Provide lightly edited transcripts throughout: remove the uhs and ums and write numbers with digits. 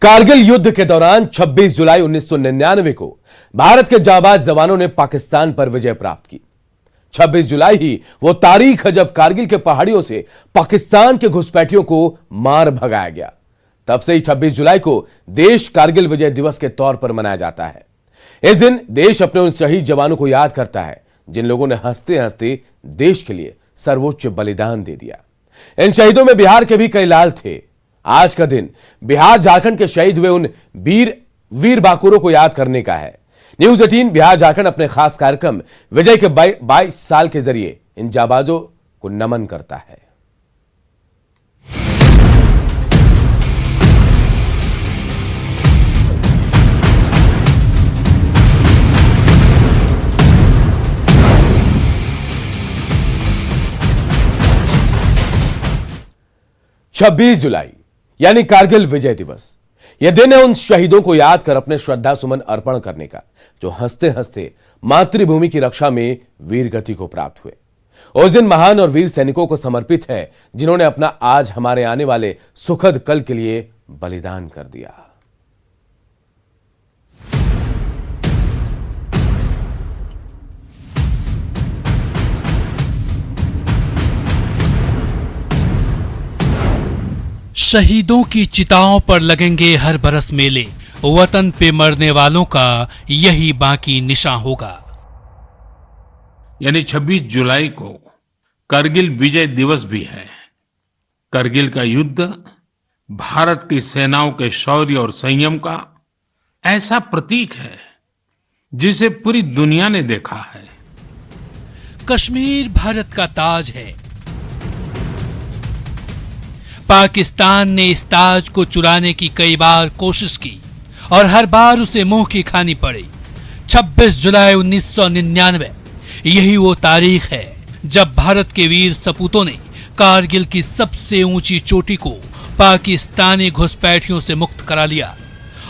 कारगिल युद्ध के दौरान 26 जुलाई 1999 को भारत के जाबाज जवानों ने पाकिस्तान पर विजय प्राप्त की। 26 जुलाई ही वो तारीख है जब कारगिल के पहाड़ियों से पाकिस्तान के घुसपैठियों को मार भगाया गया। तब से ही 26 जुलाई को देश कारगिल विजय दिवस के तौर पर मनाया जाता है। इस दिन देश अपने उन शहीद जवानों को याद करता है जिन लोगों ने हंसते हंसते देश के लिए सर्वोच्च बलिदान दे दिया। इन शहीदों में बिहार के भी कई लाल थे। आज का दिन बिहार झारखंड के शहीद हुए उन वीर बाकुरों को याद करने का है। न्यूज 18 बिहार झारखंड अपने खास कार्यक्रम विजय के 22 साल के जरिए इन जाबाजों को नमन करता है। छब्बीस जुलाई यानी कारगिल विजय दिवस। यह दिन है उन शहीदों को याद कर अपने श्रद्धा सुमन अर्पण करने का जो हंसते हंसते मातृभूमि की रक्षा में वीर गति को प्राप्त हुए। उस दिन महान और वीर सैनिकों को समर्पित है जिन्होंने अपना आज हमारे आने वाले सुखद कल के लिए बलिदान कर दिया। शहीदों की चिताओं पर लगेंगे हर बरस मेले, वतन पे मरने वालों का यही बाकी निशान होगा। यानी 26 जुलाई को करगिल विजय दिवस भी है। करगिल का युद्ध भारत की सेनाओं के शौर्य और संयम का ऐसा प्रतीक है जिसे पूरी दुनिया ने देखा है। कश्मीर भारत का ताज है। पाकिस्तान ने इस ताज को चुराने की कई बार कोशिश की और हर बार उसे मुंह की खानी पड़ी। 26 जुलाई 1999 यही वो तारीख है जब भारत के वीर सपूतों ने कारगिल की सबसे ऊंची चोटी को पाकिस्तानी घुसपैठियों से मुक्त करा लिया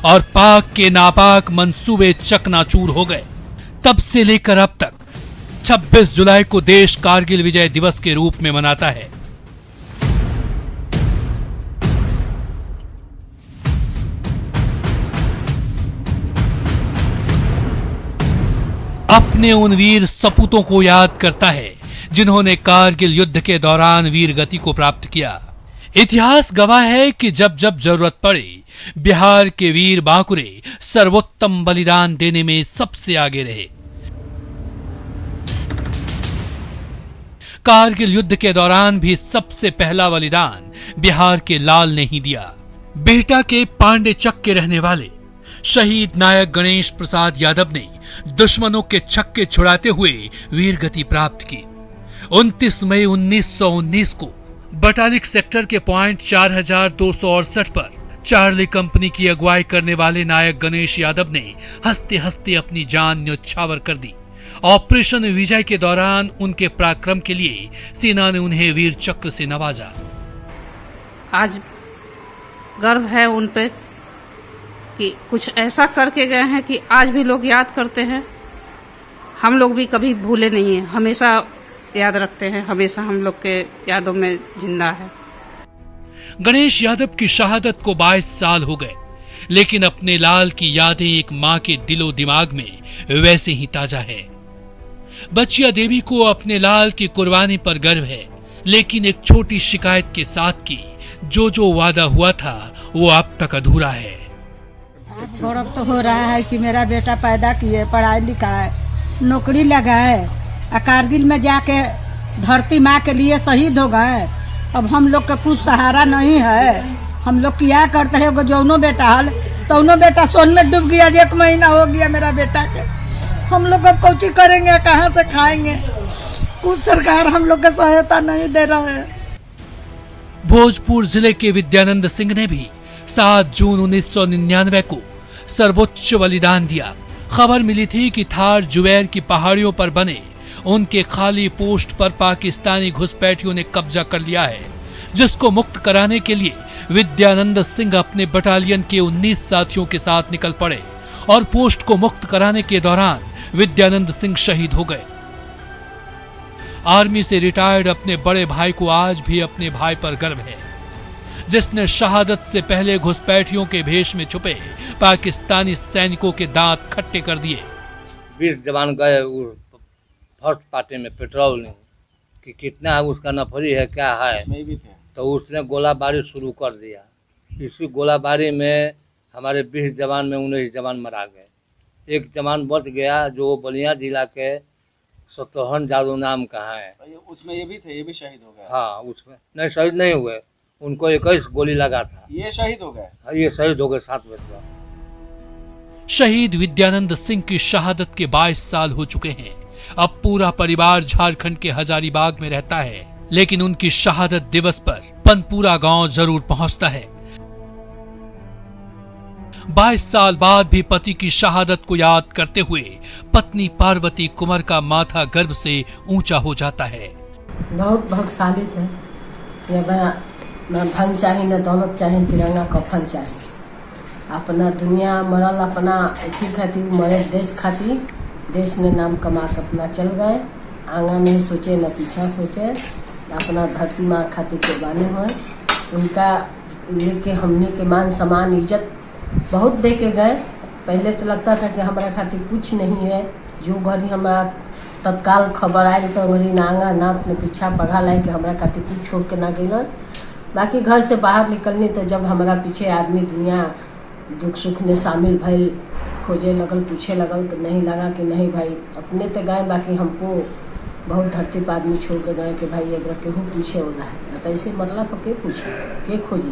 और पाक के नापाक मंसूबे चकनाचूर हो गए। तब से लेकर अब तक 26 जुलाई को देश कारगिल विजय दिवस के रूप में मनाता है। अपने उन वीर सपूतों को याद करता है जिन्होंने कारगिल युद्ध के दौरान वीर गति को प्राप्त किया। इतिहास गवाह है कि जब जब जरूरत पड़ी बिहार के वीर बाकुरे सर्वोत्तम बलिदान देने में सबसे आगे रहे। कारगिल युद्ध के दौरान भी सबसे पहला बलिदान बिहार के लाल ने ही दिया। बेहटा के पांडे चक के रहने वाले शहीद नायक गणेश प्रसाद यादव ने दुश्मनों के छक्के छुड़ाते हुए वीर गति प्राप्त की। 29 मई 1919 को बटालिक सेक्टर के पॉइंट 4268 पर चार्ली कंपनी की अगुवाई करने वाले नायक गणेश यादव ने हंसते हंसते अपनी जान न्यौछावर कर दी। ऑपरेशन विजय के दौरान उनके पराक्रम के लिए सेना ने उन्हें वीर चक्र से नवाजा। आज गर्व है उन पे कि कुछ ऐसा करके गए हैं कि आज भी लोग याद करते हैं। हम लोग भी कभी भूले नहीं हैं, हमेशा याद रखते हैं, हमेशा हम लोग के यादों में जिंदा है। गणेश यादव की शहादत को 22 साल हो गए, लेकिन अपने लाल की यादें एक मां के दिलो दिमाग में वैसे ही ताजा है। बचिया देवी को अपने लाल की कुर्बानी पर गर्व है, लेकिन एक छोटी शिकायत के साथ की जो वादा हुआ था वो अब तक अधूरा है। गौरव तो हो रहा है कि मेरा बेटा पैदा किए, पढ़ाई लिखाए, नौकरी लगाए, कारगिल में जाके धरती माँ के लिए शहीद हो गए। अब हम लोग का कुछ सहारा नहीं है। हम लोग क्या करते हैं, जौनो बेटा हल तौनो बेटा सोन में डूब गया। 1 महीना हो गया मेरा बेटा के। हम लोग अब कोची करेंगे, कहाँ से खाएंगे? कुछ सरकार हम लोग का सहायता नहीं दे रहा है। भोजपुर जिले के विद्यानंद सिंह ने भी 7 जून 1999 को सर्वोच्च बलिदान दिया। खबर मिली थी कि थार जुबैर की पहाड़ियों पर बने उनके खाली पोस्ट पर पाकिस्तानी घुसपैठियों ने कब्जा कर लिया है, जिसको मुक्त कराने के लिए विद्यानंद सिंह अपने बटालियन के 19 साथियों के साथ निकल पड़े और पोस्ट को मुक्त कराने के दौरान विद्यानंद सिंह शहीद हो गए। आर्मी से रिटायर्ड अपने बड़े भाई को आज भी अपने भाई पर गर्व है। जिसने शहादत से पहले घुसपैठियों के भेष में छुपे पाकिस्तानी सैनिकों के दांत खट्टे कर दिए। 20 जवान गए फर्स्ट पार्टी में पेट्रोलिंग कि कितना है उसका नफरी है क्या है, तो उसने गोलाबारी शुरू कर दिया। इसी गोलाबारी में हमारे 20 जवान में 19 जवान मारा गए। एक जवान बच गया जो बलिया जिला के सतोहन जादू नाम का है। उसमें ये भी थे, ये भी शहीद हो गए? हाँ, उसमें नहीं, शहीद नहीं हुए, उनको 21 गोली लगा था। ये शहीद हो गए? ये शहीद हो गए 7 बजे। शहीद विद्यानंद सिंह की शहादत के 22 साल हो चुके हैं। अब पूरा परिवार झारखंड के हजारीबाग में रहता है, लेकिन उनकी शहादत दिवस पर पनपुरा गांव जरूर पहुंचता है। 22 साल बाद भी पति की शहादत को याद करते हुए पत्नी पार्वती कुंवर का माथा गर्व से ऊंचा हो जाता है। बहुत भाग्यशाली थे। ये बड़ा न धन चाहिए न दौलत चाहिए, तिरंगा कफन चाहिए। अपना दुनिया मरल अपना अथी खातिर मरे, देश खातिर। देश ने नाम कमा के अपना चल गए, आगा नहीं सोचे न पीछा सोचे, अपना धरती माँ खातिर कुर्बानी हुए। उनका लेके हमने के मान सम्मान इज्जत बहुत दे के गए। पहले तो लगता था कि हमारा खातिर कुछ नहीं है। जो घड़ी हमारा तत्काल खबर आए तो घड़ी ना आगा ना अपने पीछा पढ़ा लाए कि हमारा खातिर कुछ छोड़ के ना गई। बाकी घर से बाहर निकलने तो जब हमारा पीछे आदमी दुनिया दुख सुख में शामिल भइल, खोजे लगल, पूछे लगल, तो नहीं लगा कि नहीं भाई अपने तो गए, बाकी हमको बहुत धरती पर आदमी छोड़ के गए कि भाई एक केहू पूछे वाला है। तो ऐसे मतलब पर के पूछे के खोजी,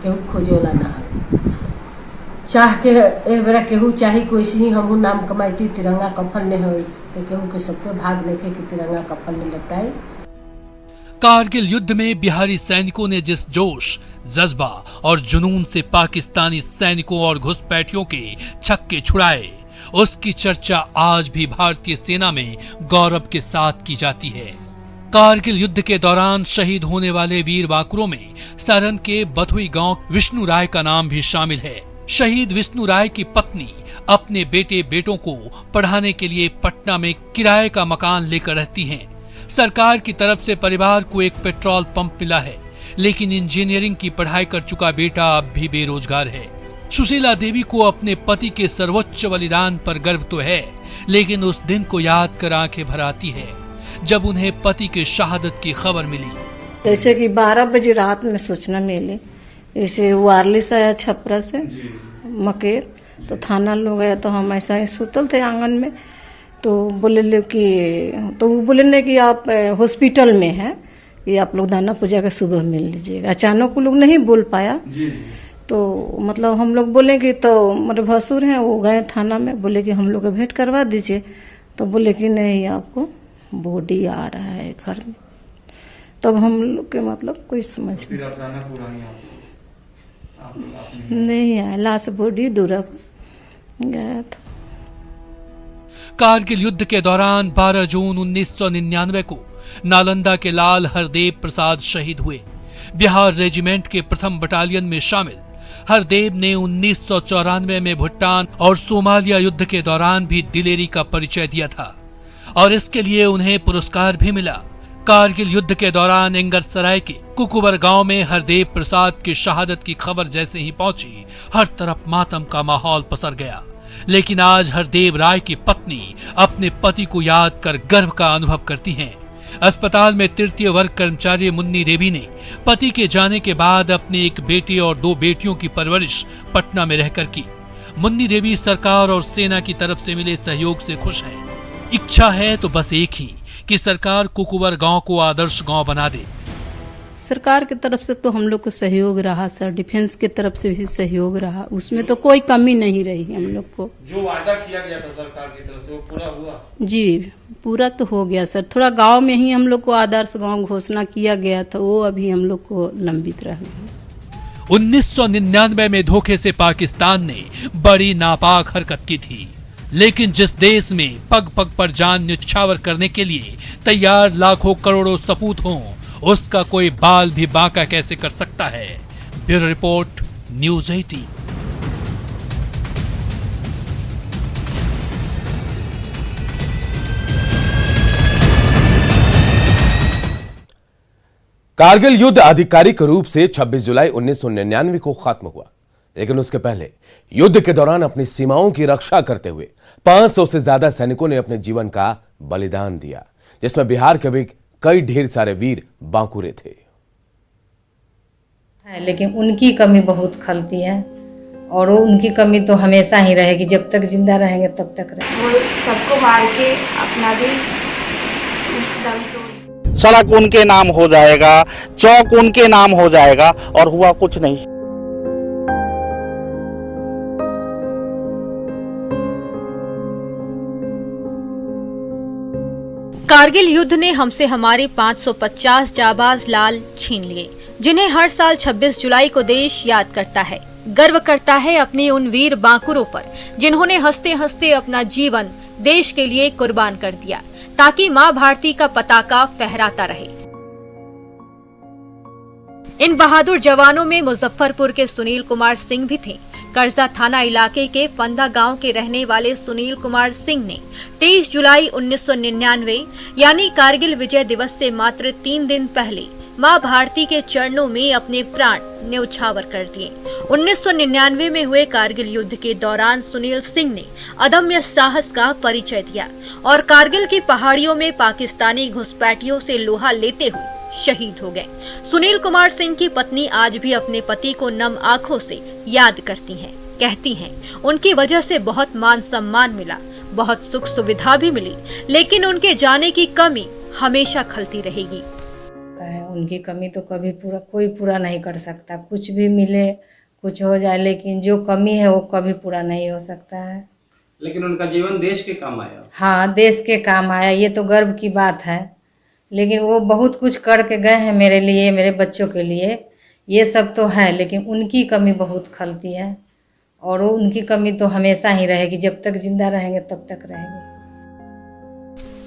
केहू खोजे वाला ना है। चाह के एक बेरा केहू चाही कोई सी हमहू नाम कमाई तिरंगा कफन नहीं हुई, तो केहू के सबके भाग लेके कि तिरंगा कफन नहीं लपटाई। कारगिल युद्ध में बिहारी सैनिकों ने जिस जोश, जज्बा और जुनून से पाकिस्तानी सैनिकों और घुसपैठियों के छक्के छुड़ाए, उसकी चर्चा आज भी भारतीय सेना में गौरव के साथ की जाती है। कारगिल युद्ध के दौरान शहीद होने वाले वीर बांकुरों में सारण के बथुई गांव विष्णु राय का नाम भी शामिल है। शहीद विष्णु राय की पत्नी अपने बेटे बेटों को पढ़ाने के लिए पटना में किराए का मकान लेकर रहती हैं। सरकार की तरफ से परिवार को एक पेट्रोल पंप मिला है, लेकिन इंजीनियरिंग की पढ़ाई कर चुका बेटा अब भी बेरोजगार है। सुशीला देवी को अपने पति के सर्वोच्च बलिदान पर गर्व तो है, लेकिन उस दिन को याद कर आंखें भर आती है जब उन्हें पति के शहादत की खबर मिली। जैसे कि 12 बजे रात में सूचना मिली, जैसे वारलिस आया छपरा से मकेर, तो थाना लोग गया, तो हम ऐसा ही सुतल थे आंगन में, तो बोले कि तो वो बोले कि आप हॉस्पिटल में हैं, ये आप लोग दाना पूजा के सुबह मिल लीजिएगा। अचानक वो लोग नहीं बोल पाया, तो मतलब हम लोग बोले कि तो मेरे भसुर हैं, वो गए थाना में, बोले कि हम लोग भेंट करवा दीजिए, तो बोले कि नहीं आपको बॉडी आ रहा है घर में। तब हम लोग के मतलब कोई समझ नहीं आया, लाश बॉडी दूर गया था। कारगिल युद्ध के दौरान 12 जून 1999 को नालंदा के लाल हरदेव प्रसाद शहीद हुए। बिहार रेजिमेंट के प्रथम बटालियन में शामिल हरदेव ने 1994 में भूटान और सोमालिया युद्ध के दौरान भी दिलेरी का परिचय दिया था और इसके लिए उन्हें पुरस्कार भी मिला। कारगिल युद्ध के दौरान एंगरसराय के कुकुबर गांव में हरदेव प्रसाद की शहादत की खबर जैसे ही पहुंची, हर तरफ मातम का माहौल पसर गया। लेकिन आज हरदेव राय की पत्नी अपने पति को याद कर गर्व का अनुभव करती हैं। अस्पताल में तृतीय वर्ग कर्मचारी मुन्नी देवी ने पति के जाने के बाद अपने एक बेटे और 2 बेटियों की परवरिश पटना में रहकर की। मुन्नी देवी सरकार और सेना की तरफ से मिले सहयोग से खुश हैं। इच्छा है तो बस एक ही कि सरकार कुकुबर गांव को आदर्श गांव बना दे। सरकार की तरफ से तो हम लोग को सहयोग रहा सर, डिफेंस की तरफ से भी सहयोग रहा, उसमें तो कोई कमी नहीं रही हम लोग को। जो वादा किया गया था सरकार की तरफ से वो पूरा हुआ? जी पूरा तो हो गया सर। थोड़ा गांव में ही हम लोग को आदर्श गांव घोषणा किया गया था, वो अभी हम लोग को लंबित रह गया। 1999 में धोखे से पाकिस्तान ने बड़ी नापाक हरकत की थी, लेकिन जिस देश में पग पग पर जान न्यौछावर करने के लिए तैयार लाखों करोड़ों सपूत हों, उसका कोई बाल भी बांका कैसे कर सकता है। Bureau report, news 18। कारगिल युद्ध आधिकारिक रूप से 26 जुलाई 1999 को खत्म हुआ, लेकिन उसके पहले युद्ध के दौरान अपनी सीमाओं की रक्षा करते हुए 500 से ज्यादा सैनिकों ने अपने जीवन का बलिदान दिया, जिसमें बिहार के भी कई ढेर सारे वीर बांकुरे थे। लेकिन उनकी कमी बहुत खलती है और वो उनकी कमी तो हमेशा ही रहेगी, जब तक जिंदा रहेंगे तब तक रहेंगे। वो सबको मार के अपना भी दम तोड़। सड़क उनके नाम हो जाएगा, चौक उनके नाम हो जाएगा, और हुआ कुछ नहीं। कारगिल युद्ध ने हमसे हमारे 550 जाबाज लाल छीन लिए, जिन्हें हर साल 26 जुलाई को देश याद करता है, गर्व करता है अपने उन वीर बांकुरों पर, जिन्होंने हंसते हंसते अपना जीवन देश के लिए कुर्बान कर दिया, ताकि मां भारती का पताका फहराता रहे। इन बहादुर जवानों में मुजफ्फरपुर के सुनील कुमार सिंह भी थे। कर्जा थाना इलाके के फंदा गांव के रहने वाले सुनील कुमार सिंह ने 23 जुलाई 1999 यानी कारगिल विजय दिवस से मात्र 3 दिन पहले मां भारती के चरणों में अपने प्राण न्यौछावर कर दिए। 1999 में हुए कारगिल युद्ध के दौरान सुनील सिंह ने अदम्य साहस का परिचय दिया और कारगिल की पहाड़ियों में पाकिस्तानी घुसपैठियों से लोहा लेते हुए शहीद हो गए। सुनील कुमार सिंह की पत्नी आज भी अपने पति को नम आंखों से याद करती हैं, कहती हैं उनकी वजह से बहुत मान सम्मान मिला, बहुत सुख सुविधा भी मिली, लेकिन उनके जाने की कमी हमेशा खलती रहेगी। उनकी कमी तो कभी कोई पूरा नहीं कर सकता, कुछ भी मिले कुछ हो जाए, लेकिन जो कमी है वो कभी पूरा नहीं हो सकता है। लेकिन उनका जीवन देश के काम आया। हाँ, देश के काम आया, ये तो गर्व की बात है। लेकिन वो बहुत कुछ करके गए हैं मेरे लिए, मेरे बच्चों के लिए, ये सब तो है, लेकिन उनकी कमी बहुत खलती है और वो उनकी कमी तो हमेशा ही रहेगी, जब तक जिंदा रहेंगे तब तक रहेगी।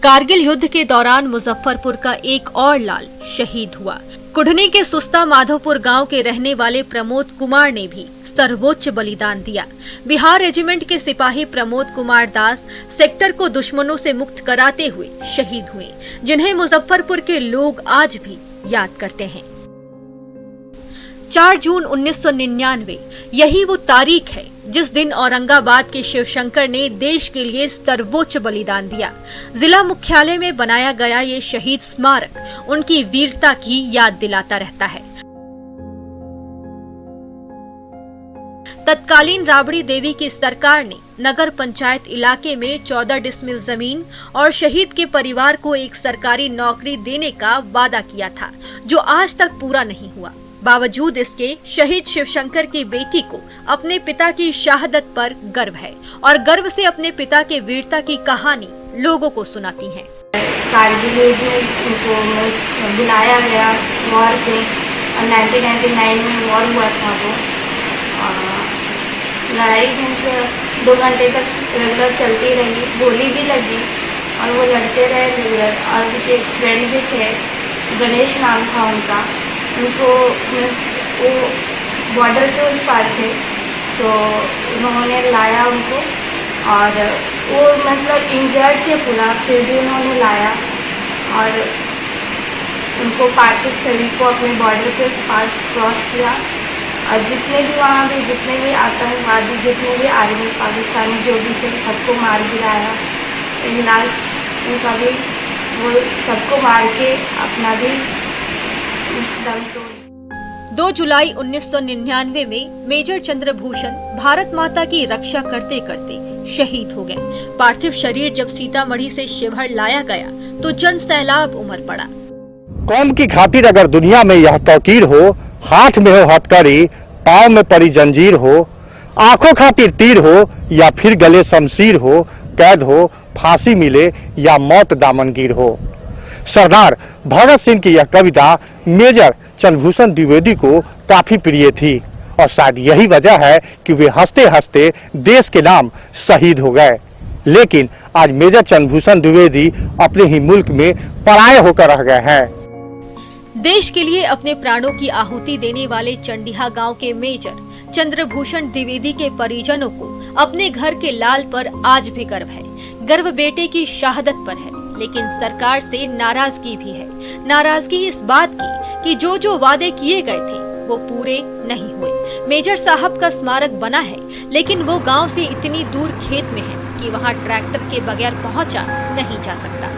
कारगिल युद्ध के दौरान मुजफ्फरपुर का एक और लाल शहीद हुआ। कुढ़नी के सुस्ता माधोपुर गांव के रहने वाले प्रमोद कुमार ने भी सर्वोच्च बलिदान दिया। बिहार रेजिमेंट के सिपाही प्रमोद कुमार दास सेक्टर को दुश्मनों से मुक्त कराते हुए शहीद हुए, जिन्हें मुजफ्फरपुर के लोग आज भी याद करते हैं। 4 जून 1999 यही वो तारीख है जिस दिन औरंगाबाद के शिवशंकर ने देश के लिए सर्वोच्च बलिदान दिया। जिला मुख्यालय में बनाया गया ये शहीद स्मारक उनकी वीरता की याद दिलाता रहता है। तत्कालीन राबड़ी देवी की सरकार ने नगर पंचायत इलाके में 14 डिसमिल जमीन और शहीद के परिवार को एक सरकारी नौकरी देने का वादा किया था, जो आज तक पूरा नहीं हुआ। बावजूद इसके शहीद शिवशंकर की बेटी को अपने पिता की शहादत पर गर्व है और गर्व से अपने पिता के वीरता की कहानी लोगों को सुनाती हैं। कारगिल युद्ध में उनको बुलाया गया वॉर पे, 1999 में वॉर हुआ था। वो लड़ाई मीन्स 2 घंटे तक रेगुलर चलती रही, गोली भी लगी और वो लड़ते रहे रेगुलर। और उनके एक फ्रेंड भी थे, गणेश नाम था उनका, उनको मीन्स वो बॉर्डर के उस पार थे, तो उन्होंने लाया उनको और वो मतलब इंजर्ड थे पूरा, फिर भी उन्होंने लाया और उनको पार्थिव शरीर को अपने बॉर्डर के पास क्रॉस किया। और जितने भी वहाँ भी जितने भी आतंकवादी, जितने भी आर्मी पाकिस्तानी जो भी थे, सबको मार गिराया। इन लास्ट उनका भी वो सबको मार के अपना भी दम तोड़। 2 जुलाई 1999 में मेजर चंद्रभूषण भारत माता की रक्षा करते करते शहीद हो गए। पार्थिव शरीर जब सीतामढ़ी से शिवहर लाया गया तो जन सैलाब उमड़ पड़ा। कौम की खातिर अगर दुनिया में यह तौकीर हो, हाथ में हो हथकड़ी, पाँव में पड़ी जंजीर हो, आंखों खातिर तीर हो या फिर गले शमशीर हो, कैद हो, फांसी मिले या मौत दामनगीर हो। सरदार भगत सिंह की यह कविता मेजर चंद्रभूषण द्विवेदी को काफी प्रिय थी और शायद यही वजह है कि वे हंसते हंसते देश के नाम शहीद हो गए। लेकिन आज मेजर चंद्रभूषण द्विवेदी अपने ही मुल्क में पराये होकर रह गए हैं। देश के लिए अपने प्राणों की आहुति देने वाले चंडिहा गांव के मेजर चंद्रभूषण द्विवेदी के परिजनों को अपने घर के लाल पर आज भी गर्व है। गर्व बेटे की शहादत पर है लेकिन सरकार से नाराजगी भी है। नाराजगी इस बात की कि जो वादे किए गए थे वो पूरे नहीं हुए। मेजर साहब का स्मारक बना है, लेकिन वो गांव से इतनी दूर खेत में है कि वहां ट्रैक्टर के बगैर पहुंचा नहीं जा सकता।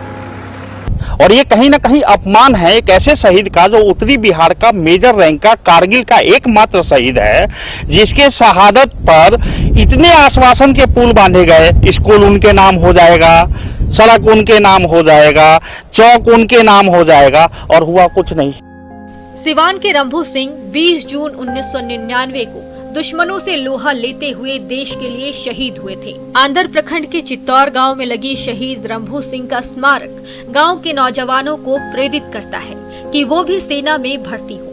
और ये कहीं ना कहीं अपमान है एक ऐसे शहीद का जो उत्तरी बिहार का मेजर रैंक का कारगिल का एकमात्र शहीद है, जिसके शहादत पर इतने आश्वासन के पुल बांधे गए। स्कूल उनके नाम हो जाएगा, सड़क उनके नाम हो जाएगा, चौक उनके नाम हो जाएगा, और हुआ कुछ नहीं। सिवान के रंभू सिंह 20 जून 1999 को दुश्मनों से लोहा लेते हुए देश के लिए शहीद हुए थे। आंध्र प्रखंड के चित्तौर गांव में लगी शहीद रंभू सिंह का स्मारक गांव के नौजवानों को प्रेरित करता है कि वो भी सेना में भर्ती हो।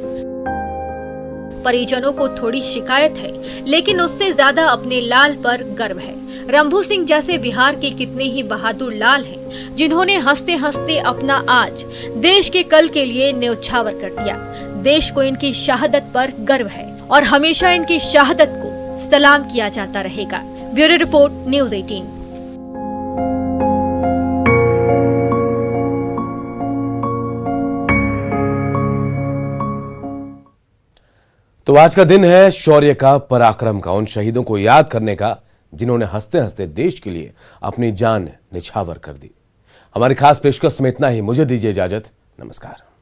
परिजनों को थोड़ी शिकायत है, लेकिन उससे ज्यादा अपने लाल पर गर्व है। रंभू सिंह जैसे बिहार के कितने ही बहादुर लाल हैं, जिन्होंने हंसते हंसते अपना आज देश के कल के लिए न्यौछावर कर दिया। देश को इनकी शहादत पर गर्व है और हमेशा इनकी शहादत को सलाम किया जाता रहेगा। Bureau report, news 18। तो आज का दिन है शौर्य का, पराक्रम का, उन शहीदों को याद करने का जिन्होंने हंसते हंसते देश के लिए अपनी जान निछावर कर दी। हमारी खास पेशकश में इतना ही। मुझे दीजिए इजाजत। नमस्कार।